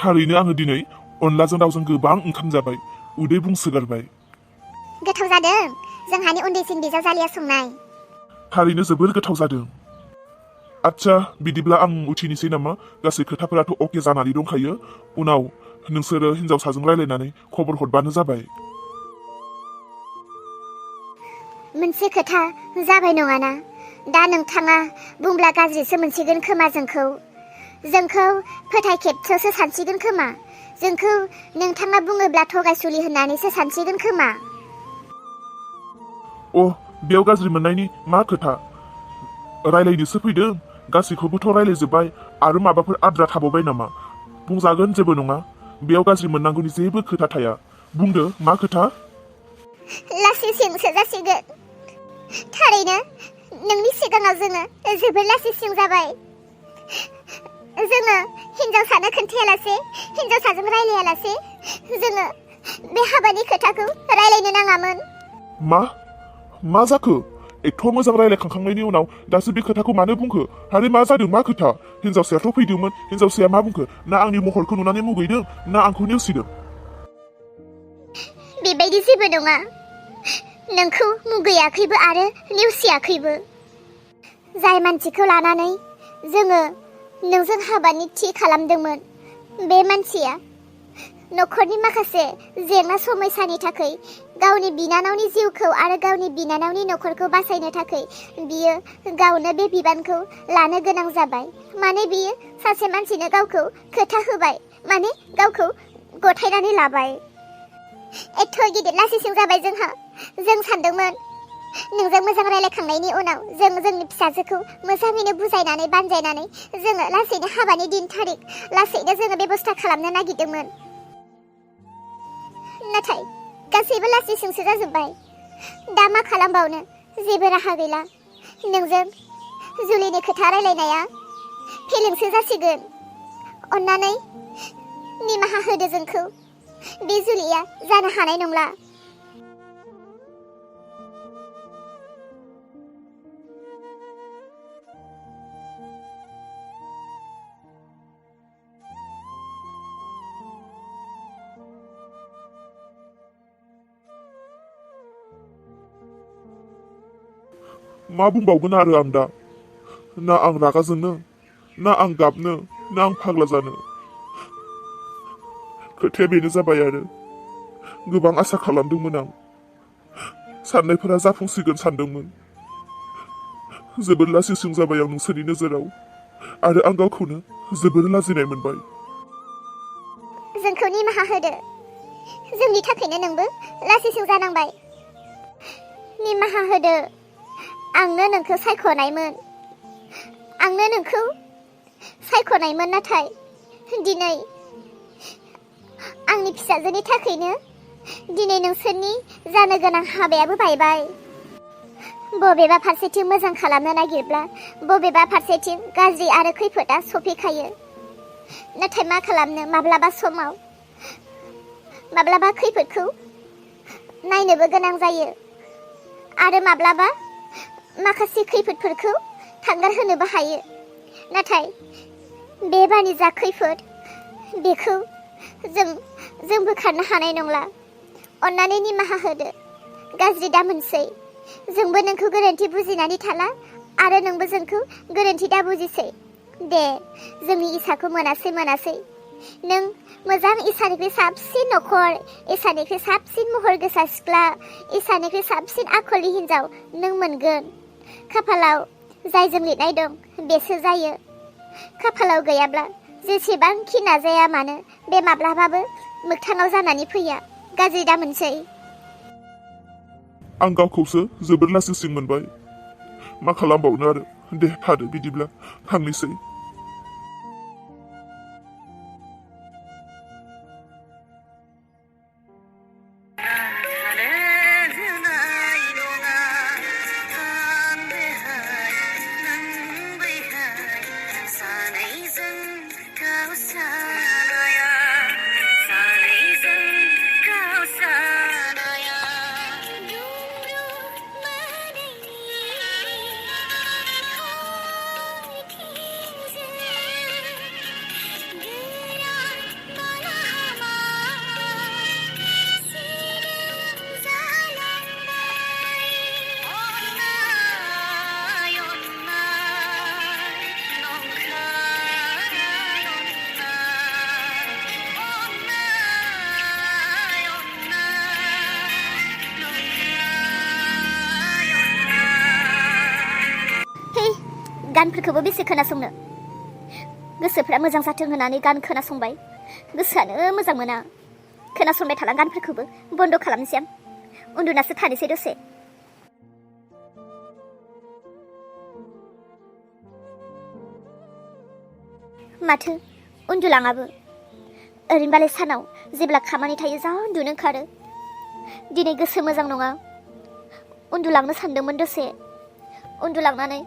थारैनो आङो दिनै अनलाजों दाउजों गोबां ओंखाम जाबाय, उदै बुंसोगारबाय। गोथाव जादों जोंहानि उन्दैसिन बिजावजालिया संनाय। थारैनो जोबोर गोथाव जादों। आच्छा, बिदिब्ला आं उथिनोसै नामा? गासै खोथाफोराथ' अके जानानै दंखायो। उनाव नोंसोरो हिनजावसाजों रायलायनानै खबर हरबानो जाबाय। मोनसे खोथा जाबाय नङाना? दा नोंथाङा बुंब्ला गाज्रिसो मोनसिगोन खोमा जोंखौ फोथाय खेबस'सो सानसिगोन खोमा। जोंखौ नोंथाङा बुङोब्ला थगायसुलि होननानैसो सानसिगोन खोमा। बेयाव गाज्रि मोननायनि मा खोथा? रायलायनोसो फैदों, गासैखौबोथ' रायलायजोब्बाय। आरो माबाफोर आद्रा थाबावबाय नामा? बुंजागोन, जेबो नङा। बेयाव गाज्रि मोननांगौनि जेबो खोथा थाया। बुंदो, मा खोथा? लासिंसिंसो जासिगोन। थारैनो नोंनि सिगाङाव जोङो जोबोर लासिंसिं जाबाय। जोङो हिनजावसानो खोन्थायालासे, हिनजावसाजों रायलायालासे जोङो बे हाबानि खोथाखौ रायलायनो नाङामोन। मा जाखो? एथ' मोजां रायलायखांखांनायनि उनाव दासो बे खोथाखौ मानो बुंखो? आरो मा जादों, मा खोथा? हिनजावसायाथ' फैदोंमोन, हिनजावसाया मा बुंखो? ना आंनि महरखौ नुनानै मुगैदों, ना आंखौ नेवसिदों? बेबायदि जेबो नङा। नोंखौ मुगैयाखैबो आरो नेवसियाखैबो। जाय मानसिखौ लानानै जोङो नोंजों हाबानि थि खालामदोंमोन, बे मानसिया न'खरनि माखासे जेंना समयसानि थाखाय गावनि बिनानावनि जिउखौ आरो गावनि बिनानावनि न'खरखौ बासायनो थाखाय बियो गावनो बे बिबानखौ लानो गोनां जाबाय। माने बियो सासे मानसिनो गावखौ खोथा होबाय, माने गावखौ गथायनानै लाबाय। एथ' गिदिर लासिंसिं जाबाय जोंहा। जों सानदोंमोन नोंजों मोजां रायलायखांनायनि उनाव जों जोंनि फिसाजोखौ मोजाङैनो बुजायनानै बानजायनानै जोङो लासैनो हाबानि दिन थारिख लासैनो जोङो बेबस्था खालामनो नागिरदोंमोन। नाथाय गासैबो लासिंसिंसो जाजोब्बाय। दा मा खालामबावनो, जेबो राहा गैला। नोंजों जुलिनि खोथा रायलायनाया फेलेंसो जासिगोन। अन्नानै निमाहा होदो जोंखौ। बे जुलिया जानो हानाय नंला। मा बुंबावगोन आरो आं दा? ना आं रागा जोंनो, ना आं गाबनो, ना आं फाग्ला जानो? खोथाया बेनो जाबाय आरो। गोबां आसा खालामदोंमोन आं। साननायफोरा जाफुंसिगोन सानदोंमोन। जोबोर लासिंसिं जाबाय आं नोंसोरनि नोजोराव, आरो आं गावखौनो जोबोर लाजिनाय मोनबाय। जोंखौ निमाहा होदो। जोंनि थाखायनो नोंबो लासिंसिं जानांबाय। निमाहा होदो। आंनो नोंखौ सायख'नायमोन, नाथाय दिनै आंनि फिसाजोनि थाखायनो दिनै नोंसोरनि जानो गोनां हाबायाबो बायबाय। बबेबा फारसेथिं मोजां खालामनो नागिरब्ला बबेबा फारसेथिं गाज्रि आरो खैफोदा सफैखायो। नाथाय मा खालामनो, माब्लाबा समाव माब्लाबा खैफोदखौ नायनोबो गोनां जायो आरो माब्लाबा माखासे खैफोदफोरखौ थांगारहोनोबो हायो। नाथाय बे बानि जा खैफोद, बेखौ जों बोखारनो हानाय नंला। अन्नानै निमाहा होदो। गाज्रि दा मोनसै। जोंबो नोंखौ गोरोन्थि बुजिनानै थाला आरो नोंबो जोंखौ गोरोन्थि दा बुजिसै। दे, जोंनि इसाखौ मोनासै। नों मोजां इसानिख्रुइ साबसिन न'खर, इसानिख्रुइ साबसिन महर गोसा सिख्ला, इसानिख्रुइ साबसिन आखलनि हिन्जाव नों मोनगोन। खाफालाव जायजों लिरनाय दं बेसो जायो। खाफालाव गैयाब्ला जेसेबांखि नाजाया मानो बे माब्लाबाबो मोगथाङाव जानानै फैया। गाज्रि दा मोनसै। आं गावखौसो जोबोर लासिंसिं मोनबाय। मा खालामबावनो आरो। दे थादो, बिदिब्ला थांनोसै। गानफोरखौबो बेसे खोनासंनो गोसोफ्रा मोजां जाथों होननानै गान खोनासंबाय गोसोआनो मोजां मोना खोनासंबाय थाला गानफोरखौबो बन्द' खालामनोसै आं उन्दुनासो थानोसै दसे माथो उन्दुलाङाबो ओरैनोबालाय सानाव जेब्ला खामानि थायो जा उन्दुनो ओंखारो दिनै गोसो मोजां नङा उन्दुलांनो सानदोंमोन दसे उन्दुलांनानै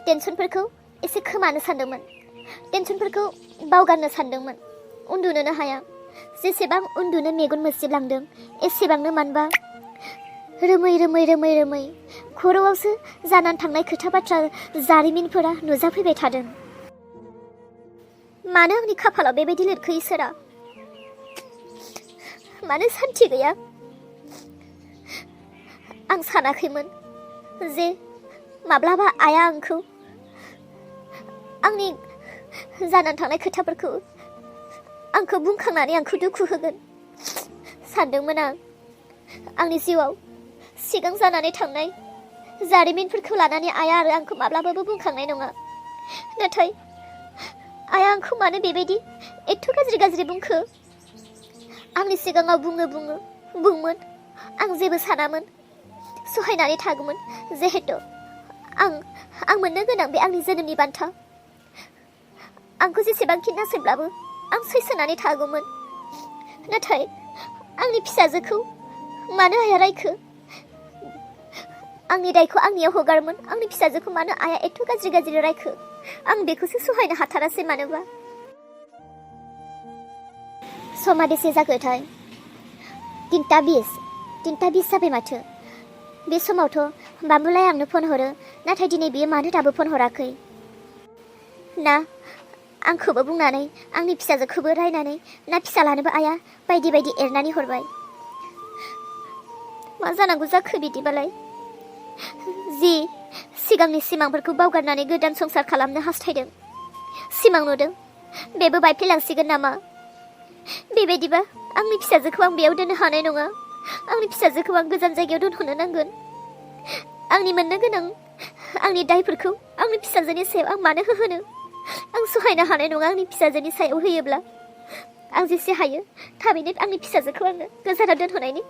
टेनसनफोरखौ एसे खोमानो सानदोंमोन टेनसनफोरखौ बावगारनो सानदोंमोन उन्दुनोनो हाया जेसेबां उन्दुनो मेगन मोस्रिबलांदों एसेबांनो मानबा रोमै रोमै रोमै रोमै खर'आवसो जानानै थांनाय खोथा बाथ्रा जारिमिनफोरा नुजाफैबाय थादों मानो आंनि खाफालाव बेबायदि लिरखो इसोरा मानो सान्थि गैया आं सानाखैमोन जे माब्लाबा आइया आंखौ आंनि जानानै थांनाय खोथाफोरखौ आंखौ बुंखांनानै आंखौ दुखु होगोन सानदोंमोन आं आंनि जिउआव सिगां जानानै थांनाय जारिमिनफोरखौ लानानै आइया आरो आंखौ माब्लाबाबो बुंखांनाय नङा नाथाय आइया आंखौ मानो बेबायदि एथ' गाज्रि गाज्रि बुंखो आंनि सिगाङाव बुंमोन आं जेबो सानामोन सहायनानै थागौमोन जिहेतु आं मोननो गोनां बे आंनि जोनोमनि बान्था आंखौ जेसेबांखि नासयब्लाबो आं सैसोनानै थागौमोन नाथाय आंनि फिसाजोखौ मानो आइया रायखो आंनि दायखौ आंनियाव हगारमोन आंनि फिसाजोखौ मानो आइया एथ' गाज्रि गाज्रि रायखो आं बेखौसो सहायनो हाथारासै मानोबा समा बेसे जाखोथाय 3:20 जाबाय माथो बे समावथ' बाम्बुलाया आंनो फन हरो नाथाय दिनै बियो मानो दाबो फन हराखै ना आंखौबो बुंनानै आंनि फिसाजोखौबो रायनानै ना फिसालानोबो आइया बायदि बायदि एरनानै हरबाय मा जानांगौ जाखो बिदिबालाय जि सिगांनि सिमांफोरखौ बावगारनानै गोदान संसार खालामनो हास्थायदों सिमां नुदों बेबो बायफ्लेलांसिगोन नामा बेबायदिबा आंनि फिसाजोखौ आं बेयाव दोननो हानाय नङा आंनि फिसाजोखौ आं गोजान जायगायाव दोनहरनो नांगोन आंनि मोननो गोनां आंनि दायफोरखौ आंनि फिसाजोनि सायाव आं मानो होहोनो आं सहायनो हानाय नङा आंनि फिसाजोनि सायाव होयोब्ला आं जेसे हायो थाबैनो आंनि फिसाजोखौ आंनो गोजानाव दोनहरनायनि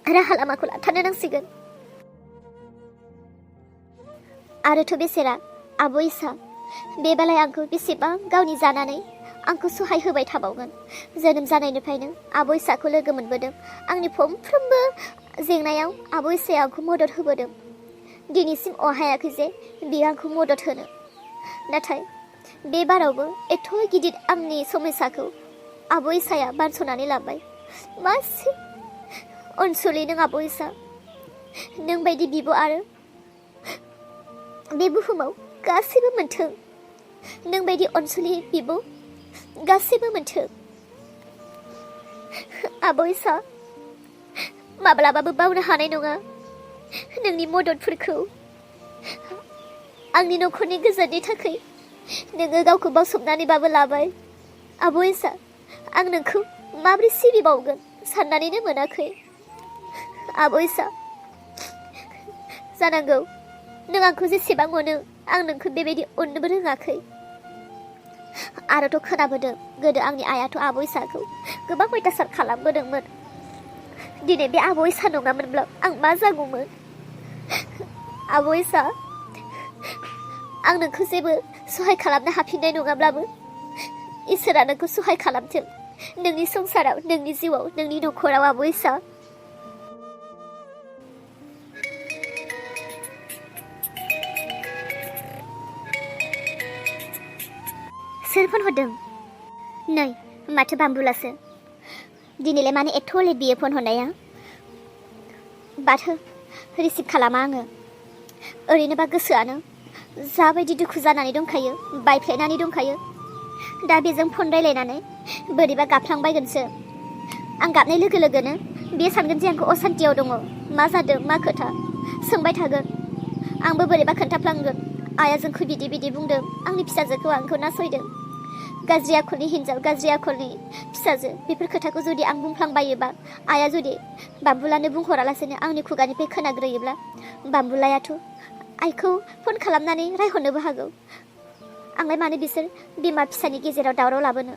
राहा लामाखौ लाथारनो नांसिगोन आरोथ' बेसेरा आब' इसा बेबालाय आंखौ बेसेबां गावनि जानानै आंखौ सहाय होबाय थाबावगोन जोनोम जानायनिफ्रायनो आब' इसाखौ लोगो मोनबोदों आंनि फंफ्रोमबो जेंनायाव आब' इसाया आंखौ मदद होबोदों दिनैसिम अहायाखै जे बियो आंखौ मदद होनो नाथाय बे बारावबो एथ' गिदिर आंनि समस्याखौ आब' इसाया बानस'नानै लाबाय मासे अनसुलि नों आब' इसा नों बायदि बिब' आरो बे बुहुमाव गासैबो मोन्थों नों बायदि अनसुलि बिब' गासैबो मोन्थों आब' इसा माब्लाबाबो बावनो हानाय नङा नोंनि मददफोरखौ आंनि न'खरनि गोजोननि थाखाय नोङो गावखौ बावसोमनानैबाबो लाबाय आब' इसा आं नोंखौ माबोरै सिबिबावगोन साननानैनो मोनाखै आब' इसा जानांगौ नों आंखौ जेसेबां अनो आं नोंखौ बेबायदि अननोबो रोङाखै आरोथ' खोनाबोदों गोदो आंनि आइयाथ' आब' इसाखौ गोबां अयथासार खालामबोदोंमोन दिनै बे आब' इसा नङामोनब्ला आं मा जागौमोन आब' इसा आं नोंखौ जेबो सहाय खालामनो हाफिननाय नङाब्लाबो इसोरा नोंखौ सहाय खालामथों नोंनि संसाराव नोंनि जिउआव नोंनि न'खराव आब' इसा सोर फन हरदों नै माथो बाम्बुलासो दिनैलाय मानो एथ' लेट बियो फन हरनाया बाथो रिसिभ खालामा आङो ओरैनोबा गोसोआनो जाबायदि दुखु जानानै दंखायो बायफ्लेनानै दंखायो दा बेजों फन रायलायनानै बोरैबा गाबफ्लांबायगोनसो आं गाबनाय लोगो लोगोनो बे सानगोन जे आंखौ असान्तियाव दङ मा जादों मा खोथा सोंबाय थागोन आंबो बोरैबा खोन्थाफ्लांगोन आइया जोंखौ बिदि बिदि बुंदों आंनि फिसाजोखौ आंखौ नासयदों गाज्रि आखलनि हिन्जाव गाज्रि आखलनि फिसाजो बेफोर खोथाखौ जुदि आं बुंफ्लांबायोबा आइया जुदि बाम्बुलानो बुंहरालासेनो आंनि खुगानिफ्राय खोनाग्रोयोब्ला बाम्बुलायाथ' आइखौ फन खालामनानै रायहरनोबो हागौ। आंलाय मानो बिसोर बिमा फिसानि गेजेराव दावराव लाबोनो।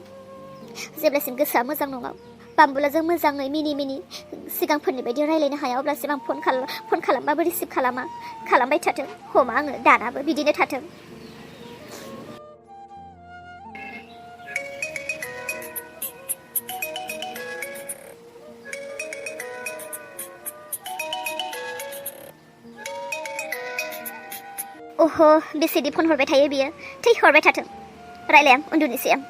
जेब्लासिम गोसोआ मोजां नङा, बाम्बुलाजों मोजाङै मिनि सिगांफोरनि बायदि रायलायनो हाया, अब्लासिम आं फन खालामबाबो रिसिभ खालामबाय थाथों। हमा आङो दानाबो बिदिनो थाथों। अह' बेसेदि फन हरबाय थायो बियो। थै हरबाय थाथों, रायलाय आं उन्दुनोसै आं।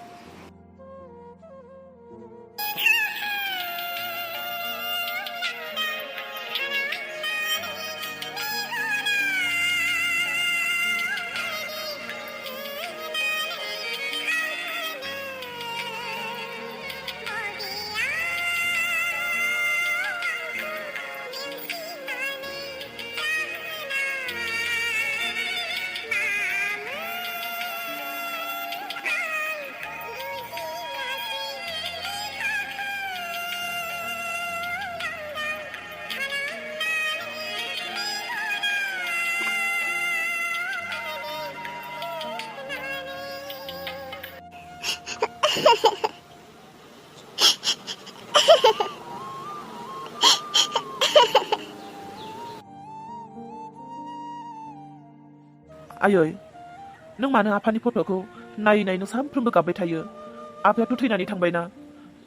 आयै, नों मानो आफानि फट'खौ नायै नों सानफ्रोमबो गाबबाय थायो? आफायाथ' थैनानै थांबायना।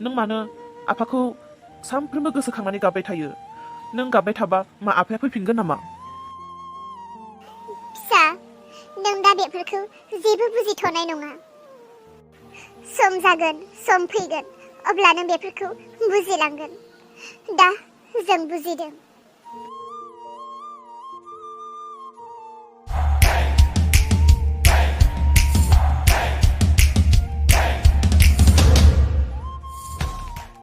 नों मानो आफाखौ सानफ्रोमबो गोसोखांनानै गाबबाय थायो? नों गाबबाय थाबा मा आफाया फैफिनगोन नामा? फिसा, नों दा बेफोरखौ जेबो बुजिथ'नाय नङा। सम जागोन, सम फैगोन, अब्ला नों बेफोरखौ बुजिलांगोन। दा जों बुजिदों।